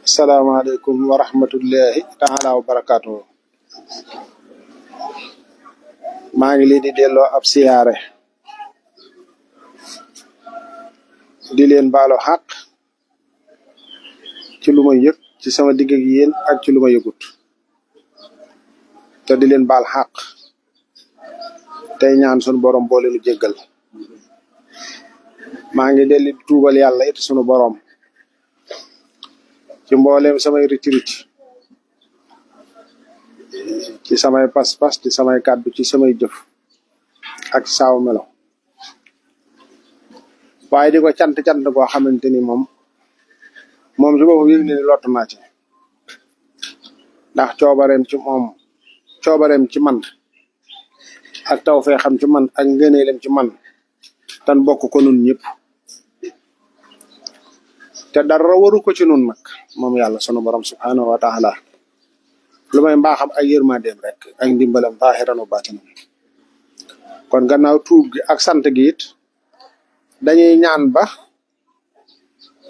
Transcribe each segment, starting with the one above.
Assalamualaikum warahmatullahi taala wabarakatuh. Maa ngi leen di delloo ab siyaare di leen baalo xaq ci lu ma yëg ci sama digg ak yéen ak ci lu ma yëgut te di leen baal xaq tey ñaan sunu borom boole nu jéggal. maa ngi delli tuubal yàlla it sunu borom ci mbooleem samay ricc ci samay pas-pas ci samay kàddu ci samay jëf ak saaw melo waaye di ko cant goo xamante ni moom ci boppam yëg ne ni lottu naa ci ndax coobareem ci man ak taw fee xam ci man ak ngëneelem ci man tan bokk ko nun ñëpp te dara waru ko ci nun nag moom yàlla sunu borom subhanahu wa taala lu may mbaaxam ak yërmandeem rek ak ndimbalam zaahiran wa baatinan. kon gannaaw tuub gi ak sant gi it dañuy ñaan ba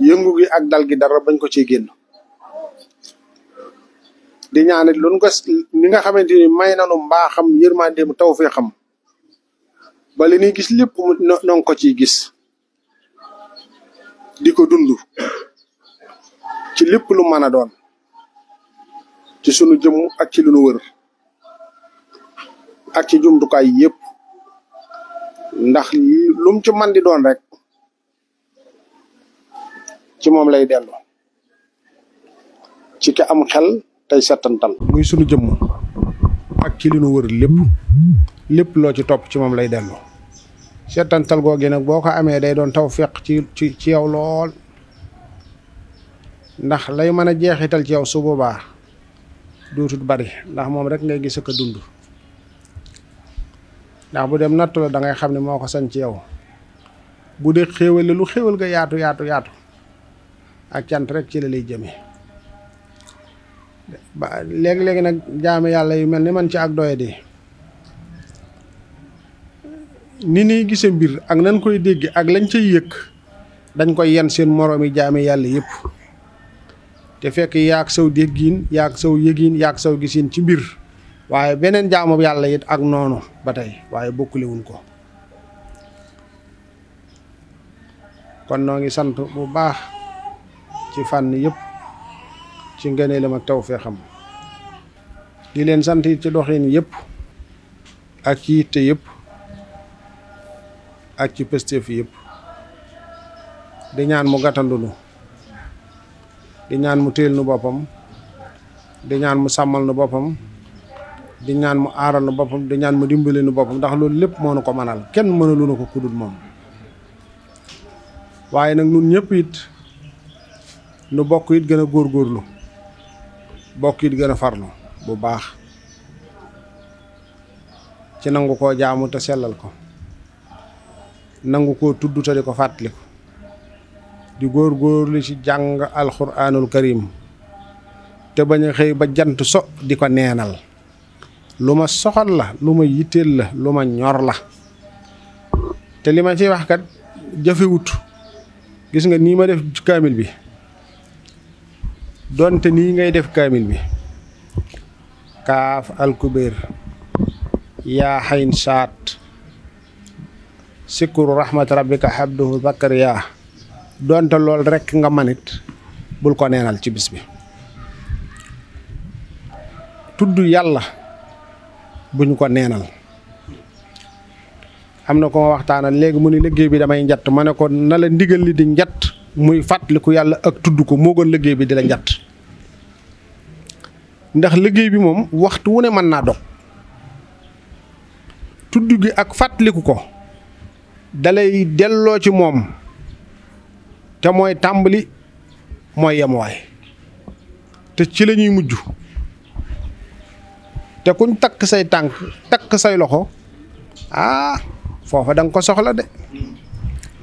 yëngu gi ak dal gi dara bañ ko ciy génn di ñaan it lu ko ni nga xamante ni may nanu mbaaxam yërmandeem tawfiixam ba li ñuy gis lépp noo ko ciy gis di ko dund ci lépp lu mën a doon ci sunu jëmm ak ci lu nu wër ak ci jumtukaay yëpp ndax lum ci man di doon rek ci moom lay dellu ci ki am xel tey settantal muy sunu jëmm ak ci li nu wër lépp loo ci topp ci moom lay dellu settantal googi nag boo ko amee day doon tawfiq ci yow lool ndax lay mën a jeexital ci yow su boobaa dootut bari ndax moom rek ngay gis ak a dund ndax bu dem nattu la da ngay xam ne moo ko sañ ci yow bu dee xéewal lu xéewal ga yaatu ak cant rek ci la lay jëme ba léegi-léegi nag jaame yàlla yu mel ni man ci ak doyadi ni ñuy gise mbir ak nan koy dégg ak lañ cay yëg dañ koy yen seen moroomi jaame yàlla yëpp te fekk yaag saw déggiin yaag saw yëgiin yaag saw gisiin ci mbir waaye beneen jaamu yàlla it ak noonu ba tey waaye bokkulewuñ ko. kon noo ngi sant bu baax ci fànn yëpp ci ngëneelam ak tawfeexam di leen sant it ci doxin yëpp ak ci yitte yëpp ak ci pëstéef yëpp di ñaan mu gàttandunu di ñaan mu téel nu boppam di ñaan mu sàmmal nu boppam di ñaan mu aaral nu boppam di ñaan mu dimbali nu boppam ndax loolu lépp moo nu ko manal kenn mënalu na ko kudul moom waaye nag nun ñëpp it nu bokk it gën a góorgóorlu bokk it gën a farlu bu baax ci nangu koo jaamu te sellal ko nangu koo tudd te di ko fàttaliku di góorgóorlu ci jàng alxuraanul karim te bañ a xëy ba jant so di ko neenal lu ma soxal la lu ma yitteel la lu ma ñor la te li ma ciy wax kat jafewut gis nga nii ma def kaamil bi donte nii ngay def kaamil bi kaaf alkubeer yaa xayn saat sikuru rahmat rabbika habduhu zakariya donte lool rek nga manit bul ko neenal ci bis bi tudd yàlla buñ ko neenal am na ko ma waxtaanal léegi mu ni liggéey bi damay njatt ma ne ko na la ndigal li di njatt muy fàttaliku yàlla ak tudd ko moo gën liggéey bi di la njatt ndax liggéey bi moom waxtu wu ne mën naa dog tudd gi ak fàttaliku ko dalay delloo ci moom te mooy tàmbali mooy yemuwaay te ci la ñuy mujj te kuñ takk say tànk takk say loxo foofa da nga ko soxla de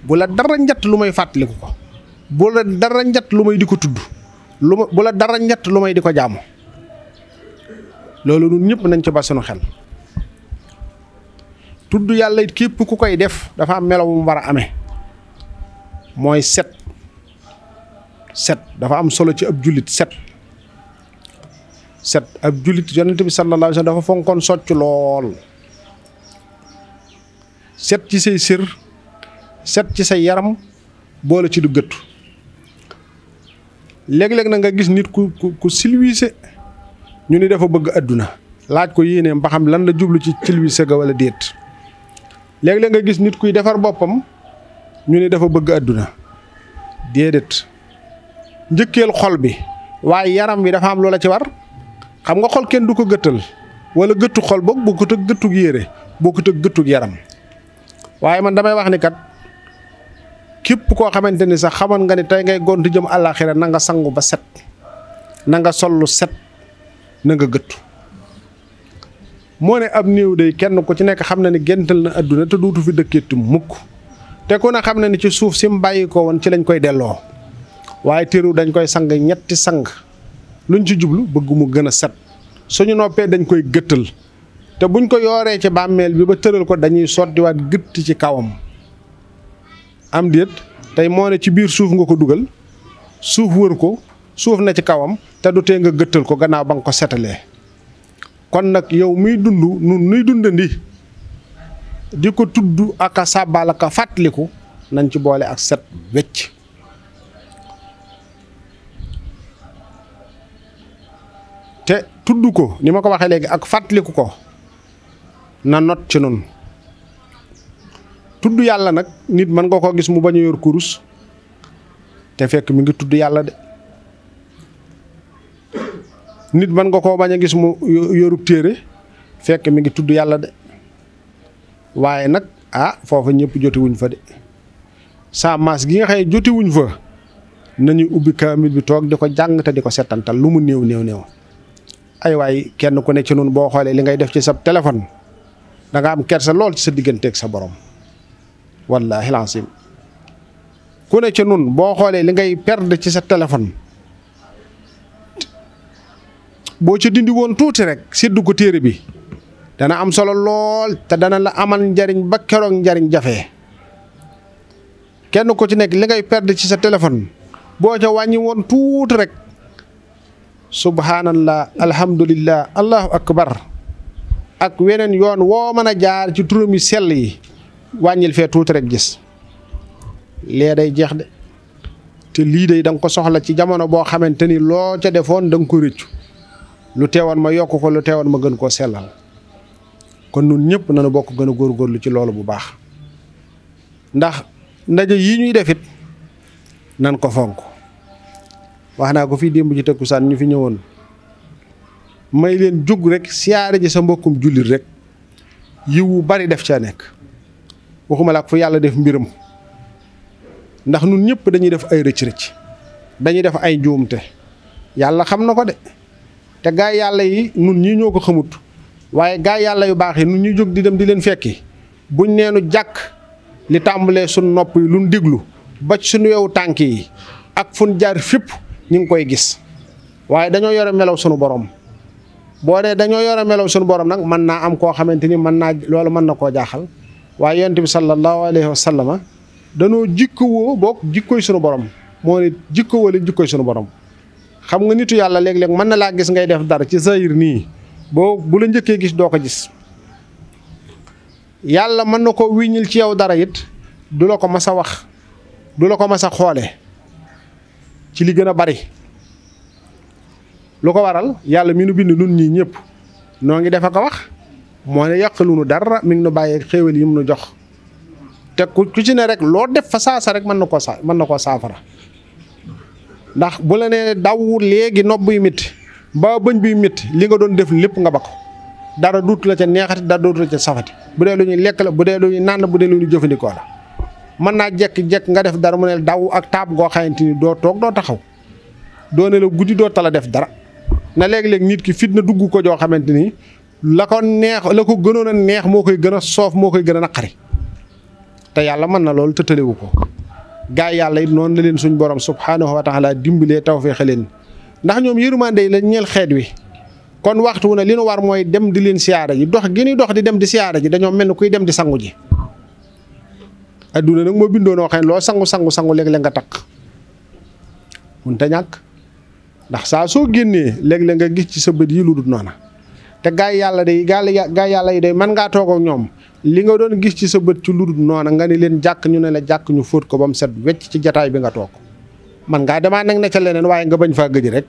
bu la dara njatt lu may fàttaliku ko bu la dara njatt lu may di ko tudd bu la dara njatt lu may di ko jaamu loolu ñun ñëpp nañ ci ba sunu xel tudd yàlla it képp ku koy def dafa am melo mu war a amee mooy set set dafa am solo ci ab jullit set ab jullit yonent bi sallallahu alayhi wa sallam dafa fonkoon socc lool set ci say sër set ci say yaram boole ci du gëttu léeg-léeg na nga gis nit ku silwiise ñu ni dafa bëgg àdduna laaj ko yéeneem ba xam lan la jublu ci silwiise ga wala déet léeg-léeg nga gis nit kuy defar boppam ñu ni dafa bëgg àdduna déedéet njëkkeel xol bi waaye yaram wi dafa am loola ci war xam nga xol kenn du ko gëttal wala gëttu xol boog bokkut ak gëttug yére bokkut ak gëttug yaram waaye man damay wax ni kat képp koo xamante ni sax xamoon nga ni tey ngay gont jëm àllaaxira na nga sangu ba set na nga sollu set na nga gëttu moo ne ab néew day kenn ku ci nekk xam na ni géntal na àdduna te duutu fi dëkkeetu mukk te ku ne xam na ni ci suuf si mu bàyyi ko woon ci lañ koy delloo waaye teeru dañ koy sang ñetti sang luñ ci jublu bëgg mu gën a set suñu noppee dañ koy gëttal te buñ ko yooree ci bàmmeel bi ba tëral ko dañuy sottiwaat gëtt ci kawam am déet tey moo ne ci biir suuf nga ko dugal suuf wër ko suuf na ci kawam te du tee nga gëttal ko gannaaw ba nga ko setalee kon nag yow muy dund nun nuy dundandi di ko tudd ak a sàbbaal ak a fàttaliku nañ ci boole ak set wecc te tudd ko ni ma ko waxee léegi ak fàttaliku ko na not ci nun tudd yàlla nag nit mën nga ko gis mu bañ a yor kurus te fekk mi ngi tudd yàlla de nit mën nga koo bañ a gis mu yorub téere fekk mi ngi tudd yàlla de waaye nag foofa ñëpp jotiwuñ fa de sa maas gi nga xëy jotiwuñ fa nañu ubbi kaamil bi toog di ko jàng te di ko settantal lu mu néew ay waay kenn ku ne ci nun boo xoolee li ngay def ci sa téléphone da nga am kersa lool ci sa digganteeg sa borom wallaahi laasim ku ne ci nun boo xoolee li ngay perdre ci sa téléphone boo ci dindi woon tuuti rek séddu ko téere bi dana am solo lool te dana la amal njariñ ba keroog njariñ jafe kenn ku ci nekk li ngay perdre ci sa téléphone boo ca wàññi woon tuuti rek subhanallah alhamdulillah allahu akbar ak weneen yoon woo mën a jaar ci turam yi sell yi wàññil fee tuuti rek gis lee day jeex de te lii day da nga ko soxla ci jamono boo xamante ni loo ca defoon da nga ko rëccu lu teewoon ma yokk ko lu teewoon ma gën koo sellal kon nun ñëpp nañu bokk gën a góorgóorlu ci loolu bu baax ndax ndaje yi ñuy defit nan ko fonk wax naa ko fii démb ci takkusaan ñu fi ñëwoon may leen jóg rek siyaare ji sa mbokkum jullit rek yiwu bari def ca nekk waxuma la ak fu yàlla def mbiram ndax nun ñëpp dañuy def ay rëcc-rëcc dañuy def ay njuumte yàlla xam na ko de te gaay yàlla yi nun ñii ñoo ko xamut waaye gaay yàlla yu baax yi nun ñuy jóg di dem di leen fekki buñ neenu jàkk li tàmbalee suñ nopp yi luñ déglu ba suñu yow tànk yi ak fun jaar fépp ñu ngi koy gis waaye dañoo yore melaw sunu borom boo dee dañoo yore melaw sunu borom nag mën naa am koo xamante ni mën naa loolu mën na koo jaaxal waaye yonent bi sallallahu alayhi wa sallama danoo jikkowoo boog jikkooy sunu borom moo ne jikkowoo li jikkooy sunu borom xam nga nitu yàlla léeg-léeg mën na laa gis ngay def dara ci zahir nii boo bu la njëkkee gis doo ko gis yàlla mën na ko wiññil ci yow dara it du la ko mas a wax du la ko mas a xoole ci li gën a bari lu ko waral yàlla mi nu bind nun ñii ñëpp noo ngi def ak a wax moo ne yàqalu nu dara mi ngi nu bàyyee xéewal yi mu nu jox te ku ci ne rek loo def fa saasa rek mën na koo saafara ndax bu la nee daw léegi nopp buy métti ba bëñ buy métti li nga doon def lépp nga ba ko dara duutu la ca neexati dara duutu la ca safati bu dee lu ñuy lekk la bu dee lu ñuy naan bu dee lu ñuy jëfandikoo la mën naa jekk-jekk nga def dara mu ne daw ak taab goo xamante ni doo toog doo taxaw doo ne la guddi doo tala def dara na léeg-léeg nit ki fit na dugg ko joo xamante ni la ko neex la ko gënoon a neex moo koy gën a soof moo koy gën a naqari te yàlla mën na loolu tëtalewu ko gaa yi yàlla it noonu la leen suñ borom subhaanahu wa taala dimbalee tawfeex leen ndax ñoom yërmande la ñeel xeet wi kon waxtu wu ne li nu war mooy dem di leen siyaara ji dox gi ñuy dox di dem di siyaara ji dañoo mel ni kuy dem di sangu ji adduna nag moo bindoo noo xam ne loo sangu léeg-léeg nga takk mun ta ñàkk ndax saa soo génnee léeg-léeg nga gis ci sa bët yi lu dul noona te gaay yàlla yi day man ngaa toog ak ñoom li nga doon gis ci sa bët ci lu dul noona nga ni leen jàkk ñu ne la jàkk ñu fóot ko ba mu set wecc ci jataay bi nga toog man ngaa demaa nag ne ca leneen waaye nga bañ faa gëj rek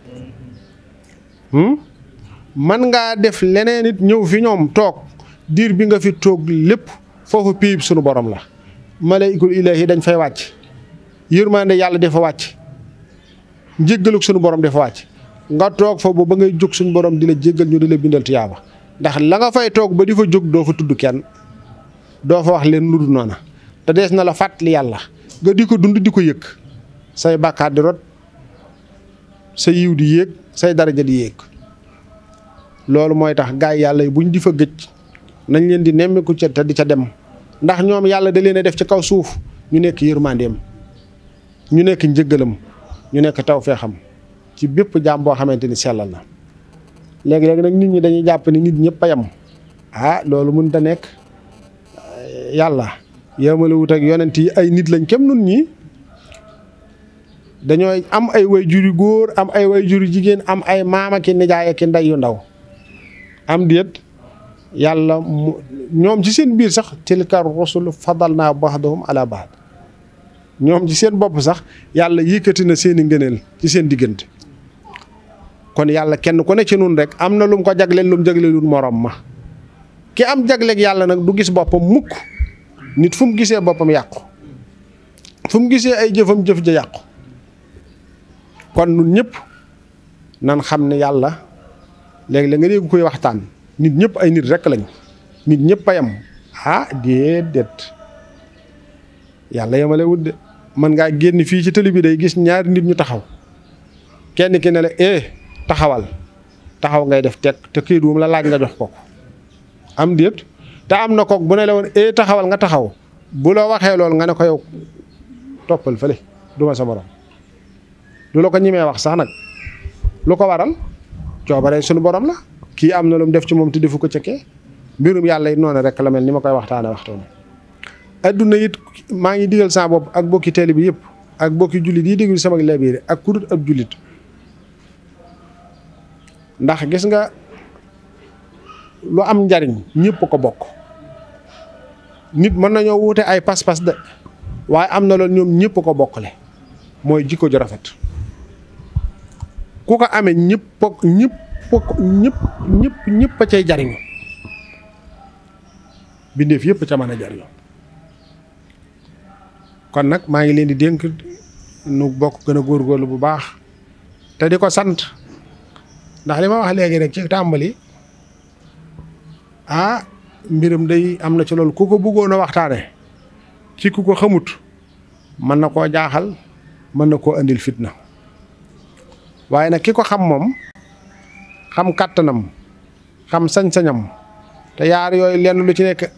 man ngaa def leneen it ñëw fi ñoom toog diir bi nga fi toog lépp foofu piib sunu borom la malaykul ilaahi dañ fay wàcc yërmande yàlla dafa wàcc njéggaluk sunu borom dafa wàcc nga toog fa ba ngay jóg suñu borom di la jéggal ñu di la bindal tiyaaba ndax la nga fay toog ba di fa jóg doo fa tudd kenn doo fa wax leen lu dul noona te dees na la fàttali yàlla nga di ko dund di ko yëg say bàkkaar di rot sa yiw di yéeg say daraja di yéeg loolu mooy tax gaay yàlla yi buñ di fa gëj nañ leen di nemmiku ca te di ca dem ndax ñoom yàlla da leen a def ci kaw suuf ñu nekk yërmandeem ñu nekk njëggalam ñu nekk tawfeexam ci bépp jaam boo xamante ni sellal na léegi-léegi nag nit ñi dañuy jàpp ni nit ñëpp a yem loolu mënut a nekk yàlla yemale wut ak yonent yi ay nit lañ kem nun ñi dañooy am ay waajur yu góor am ay waajur yu jigéen am ay maama ki nijaay ki ndey yu ndaw am déet yàlla ñoom ci seen biir sax tilka rusul fadalna ba'dahum ala ba'd ñoom ci seen bopp sax yàlla yëkkati na seeni ngëneel ci seen diggante kon yàlla kenn ku ne ci nun rek am na lu mu ko jagleel lu mu jagleelul morom ma ki am jagleeg yàlla nag du gis boppam mukk nit fu mu gisee boppam yàqu fu mu gisee ay jëfam jëf ja yàqu kon nun ñëpp nan xam ne yàlla léegi la nga dégg koy waxtaan nit ñëpp ay nit rek lañ nit ñëpp a yem déedéet yàlla yemale wut de mën ngaa génn fii ci télé bi day gis ñaari nit ñu taxaw kenn ki ne la taxaw ngay def teg te këyit wu mu la laaj nga jox ko am déet te am na kook bu ne la woon taxawal nga taxaw bu la waxee loolu nga ne ko yow toppal fële duma sa morom lu la ko ñimee wax sax nag lu ko waral coobare sunu borom la kii am na lu mu def ci moom te defu ko cëkkee mbirum yàlla it noonu rek la mel ni ma koy waxtaane adduna it maa ngi digal sama bopp ak bokki télé bi yëpp ak bokki jullit yi déglu sama labiire ak ku dul ab jullit ndax gis nga lu am njariñ ñëpp ko bokk nit mën nañoo wuute ay pas-pas de waaye am na loolu ñoom ñëpp ko bokkale mooy jikko ju rafet ku ko amee ñëpp a cay jariñu bindeef yëpp ca mën a jariñu kon nag maa ngi leen di dénk nu bokk gën a góorgóorlu bu baax te di ko sant ndax li ma wax léegi rek ci tàmbali mbiram day am na ci loolu ku ko bëggoon a waxtaane ci ku ko xamut mën na koo jaaxal mën na koo andil fitna waaye nag ki ko xam moom xam kàttanam xam sañ-sañam te yaar yooyu lenn lu ci nekk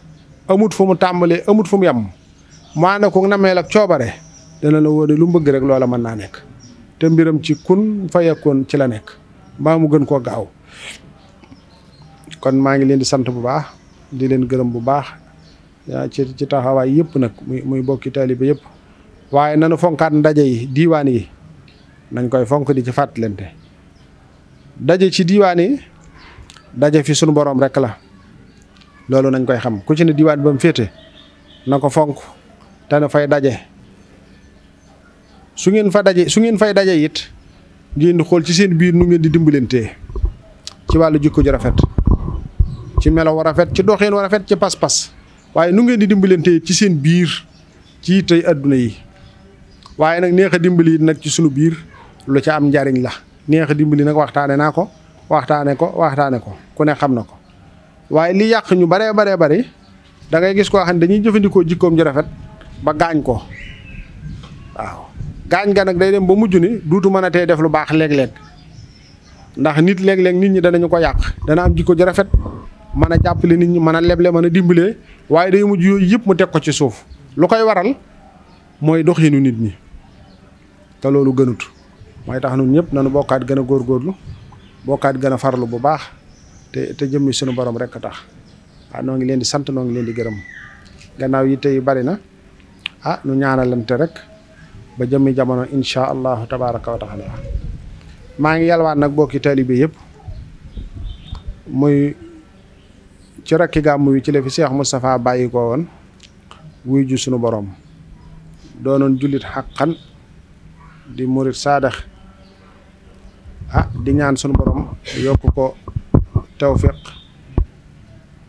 amut fu mu tàmbalee amut fu mu yem maana ko nameel ak coobare dana la wóor lu mu bëgg rek loola mën naa nekk te mbiram ci kun fayakoon ci la nekk mbaa mu gën koo gaaw kon maa ngi leen di sant bu baax di leen gërëm bu baax ci taxawaay yëpp nag muy bokki taalibe yëpp waaye nanu fonkaat ndaje yi diiwaan yi nañ koy fonk di ci fàttalante daje ci diiwaan yi daje fi sunu borom rek la loolu nañ koy xam ku ci ne diiwaan ba mu féete na ko fonk te na fay daje su ngeen fay daje it ngeen di xool ci seen biir nu ngeen di dimbalantee ci wàllu jikko ju rafet ci melo wu rafet ci doxin wu rafet ci pas-pas waaye nu ngeen di dimbalantee ci seen biir ci tey adduna yi waaye nag neex a dimbali nag ci sunu biir lu ca am njariñ la neex a dimbali nag waxtaane ko ku ne xam na ko waaye li yàq ñu baree bari da ngay gis koo xam ne dañuy jëfandikoo jikkoom ju rafet ba gaañ ko waaw gaañ ga nag day dem ba mujj ni duutu mën a tey def lu baax léeg-léeg ndax nit léeg-léeg nit ñi danañu ko yàq dana am jikko ju rafet mën a jàppale nit ñi mën a leble mën a dimbalee waaye day mujj yooyu yëpp mu teg ko ci suuf lu koy waral mooy doxinu nit ñi te loolu gënut mooy tax ñun ñëpp nañu bokkaat gën a góorgóorlu bokkaat gën a farlu bu baax te jëmmi sunu borom rek a tax waaw noo ngi leen di sant noo ngi leen di gërëm gannaaw yi tey bari na nu ñaanalante rek ba jëmmi jamono insha allahu tabaraka wa taala. maa ngi yalwaan nag bokki taalibe yëpp muy ci rakki gàmmu wi ci la fi Cheikh Moustapha bàyyi ko woon wuy ju sunu borom doonoon jullit xaqan di murit saadax di ñaan sunu borom yokk ko tawfiq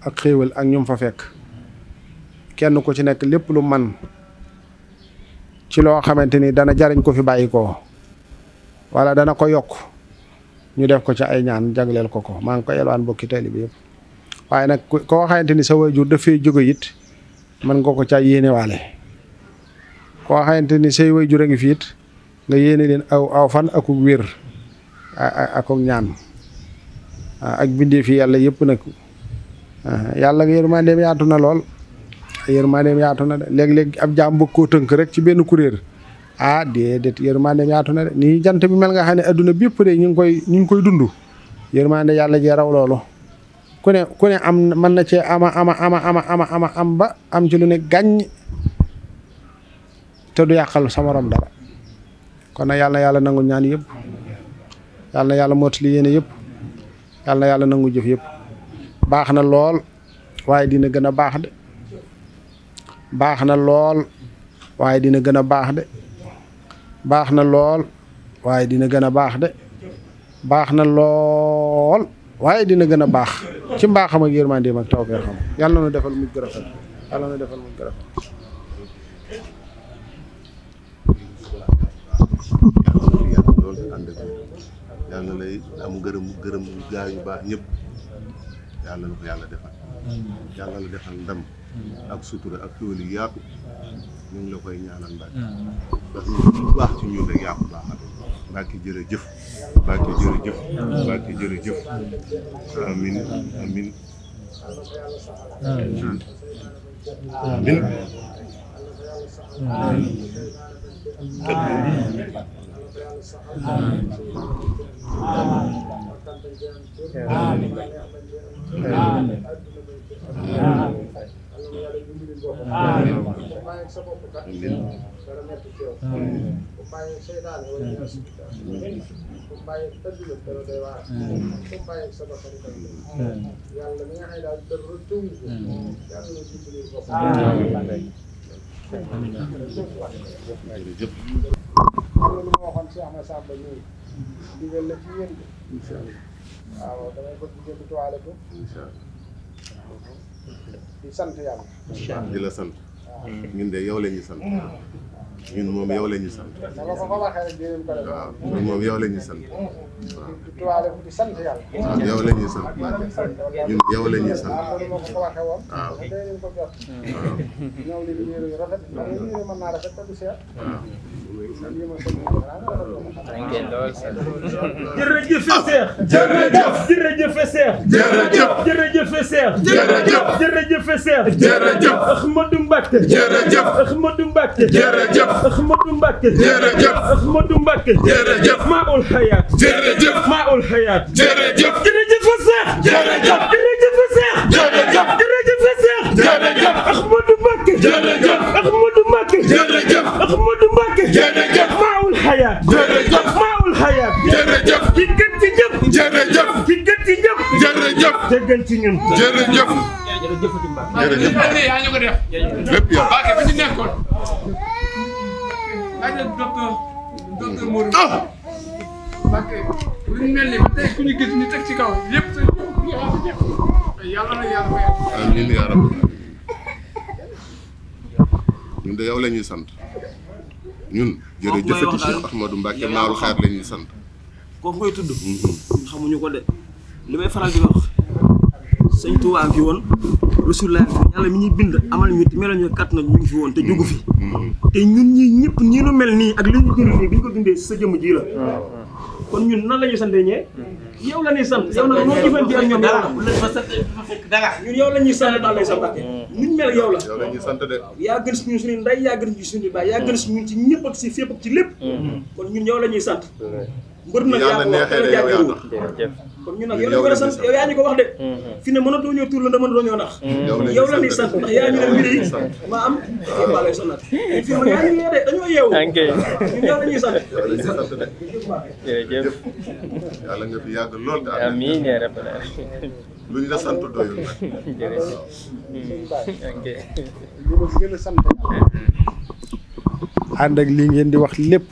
ak xéewal ak ñum fa fekk kenn ku ci nekk lépp lu man ci loo xamante ni dana jariñ ko fi bàyyi ko wala dana ko yokk ñu def ko ci ay ñaan jagleel ko maa ngi ko yelwaan bokki taalibe bi yëpp waaye nag koo xamante ni sa waajur dafay jóge it mën nga ko ca yéene waale koo xamante ni say waajur a ngi fi it nga yéene leen aw fan akuk wér akuk ñaan ak bindee fi yàlla yëpp nag yàlla yërmandeem yaatu na lool yërmandeem yaatu na de léeg-léeg ab jaam bëgg koo tënk rek ci benn kuréel déedéet yërmandeem yaatu na de nii jant bi mel nga xam ne adduna bépp de ñu ngi koy dund yërmande yàlla jee raw loolu ku ne am mën na cee am ba am ci lu ne gàññ te du yàqal sa morom dara kon nag yàlla na yàlla nangu ñaan yëpp yàlla na yàlla mottali yéene yëpp yàlla na yàlla nangu jëf yëpp baax na lool waaye dina gën a baax de baax na lool waaye dina gën a baax de baax na lool waaye dina gën a baax de baax na lool waaye dina gën a baax ci mbaaxam ak yërmandeem ak tawfeexam yàlla na nu defal mujj gu rafet yàlla na defal mujj gu rafet yàlla lay am gërëm gaa yu baax ñëpp yàlla na ko yàlla defal yàlla la defal ndam ak sutura ak xéwal yu yaatu ñu ngi la koy ñaanal Mbàkke ndax ñu baax ci ñun rek yaa ko baaxal Mbàkke jërëjëf Mbàkke jërëjëf Mbàkke jërëjëf amin amin di sant yàlla di la sant ñun de yow la ñuy sant ñun moom yow la ñuy sant waaw ñun moom yow la ñuy sant waaw di sant yàlla waaw yow la ñuy sant ñun yow la ñuy sant waaw jërëjëf Seex jërëjëf Seex jërëjëf Seex jërëjëf Seex jërëjëf Ahmadou Mbacké jërëjëf Ahmadou Mbacké jërëjëf Ahmadou Mbacké jërëjëf Ahmadou Mbacké jërëjëf Maoul Hayaat jërëjëf Maoul Hayaat jërëjëf Seex jërëjëf Seex jërëjëf Seex jërëjëf Ahmadou Mbacké jërëjëf Ahmadou Mbacké jërëjëf Ahmadou Mbacké jërëjëf Maoul Hayaat jërëjëf Maoul Hayaat jërëjëf ki gën ci ñëpp jërëjëf ki gën ci ñëpp jërëjëf te gën ci ñun jërëjëf jërëjëf yaa ñu ko def lépp yow Mbacké bi ci nekkoon laaj la docteur Modou Mbacké lu ñu mel ni ba tey ku ñu gis ñu teg ci kaw yëpp sa yàlla na yàlla fayal amiin yaa rabbi ñun de yow la ñuy sant ñun jërëjëfati Cheikh Ahmadou Mbacké Maoul Hayaat la ñuy sant kooku ngay tudd xamuñu ko de li may faral di wax sëñ Tuubaa fi woon Rasulullah yàlla mi ñuy bind amal ñu melo ñu kat na ñu ngi fi woon te jógu fi te ñun ñi ñëpp ñii nu mel nii ak li ñu dund nii bi ñu ko dundee sa jëmm ji la kon ñun nan la ñuy santee ñee yow la ñuy sant yow nag noo jëfante ak ñoom yàlla bu leen fa sant fa fekk dara ñun yow la ñuy sant daal lay sa Mbacké ñun mel yow la yow la ñuy sant de yaa gën si ñun suñu ndey yaa gën si suñu baay yaa gën si ñun ci ñëpp ak si fépp ak ci lépp kon ñun yow la ñuy sant mbër nag yàlla neexee de yow yaa tax jërëjëf. kon ñun nag yow lañu war a sant yow yaa ñu ko wax de fi ne mënatoo ñëw tur la da mënatoo ñëw nax yow la ñuy sant ndax yaa ñu ne mbir yi ma am maa lay sonal ñun fi yaa ñu yee de dañoo yeewu ok ñun yow la ñuy sant jërëjëf. yàlla nga fi yàgg lool te amiin yaa rabbal aalamiin. luñ la sant doyul nag jërëjëf. ok. li ma gën a sant ànd ak lii ngeen di wax lépp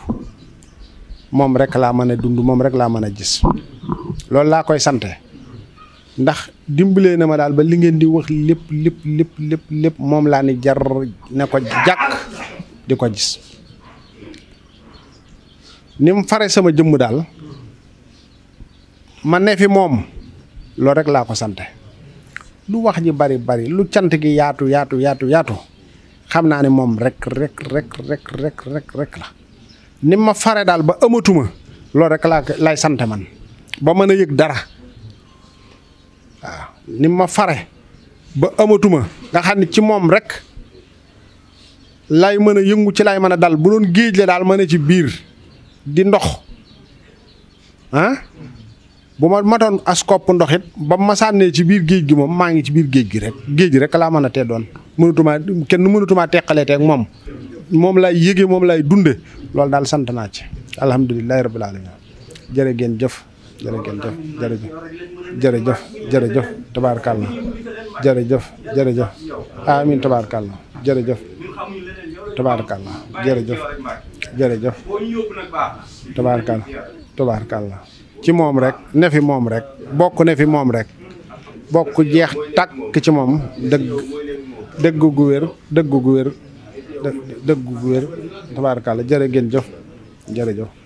moom rek laa mën a dund moom rek laa mën a gis loolu laa koy sante ndax dimbalee na ma daal ba li ngeen di wax lépp moom laa ni jar ne ko jàkk di ko gis ni mu fare sama jëmm daal ma ne fi moom loolu rek laa ko sante lu wax ji bari lu cant gi yaatu xam naa ne moom rek la ni ma fare daal ba amatuma loolu rek lay sante man ba mën a yëg dara waaw ni ma fare ba amatuma nga xam ne ci moom rek lay mën a yëngu ci lay mën a dal bu doon géej la daal mën a ci biir di ndox bu ma matoon as kopp ndox it ba ma sànnee ci biir géej gi moom maa ngi ci biir géej gi rek laa mën a tee doon mënatumaa teqalee teeg moom lay yëge moom lay dunde loolu daal sant naa ci alhamdulilahi rabbil alamin jërë ngeen jëf jërëjëf tabaarkàlla jërëjëf amin tabaarkàlla jërëjëf tabaarkàlla ci moom rek ne fi moom rek bokk ne fi moom rek bokk jeex tàkk ci moom dëgg gu wér tabaarkàlla jërë ngeen jëf jërëjëf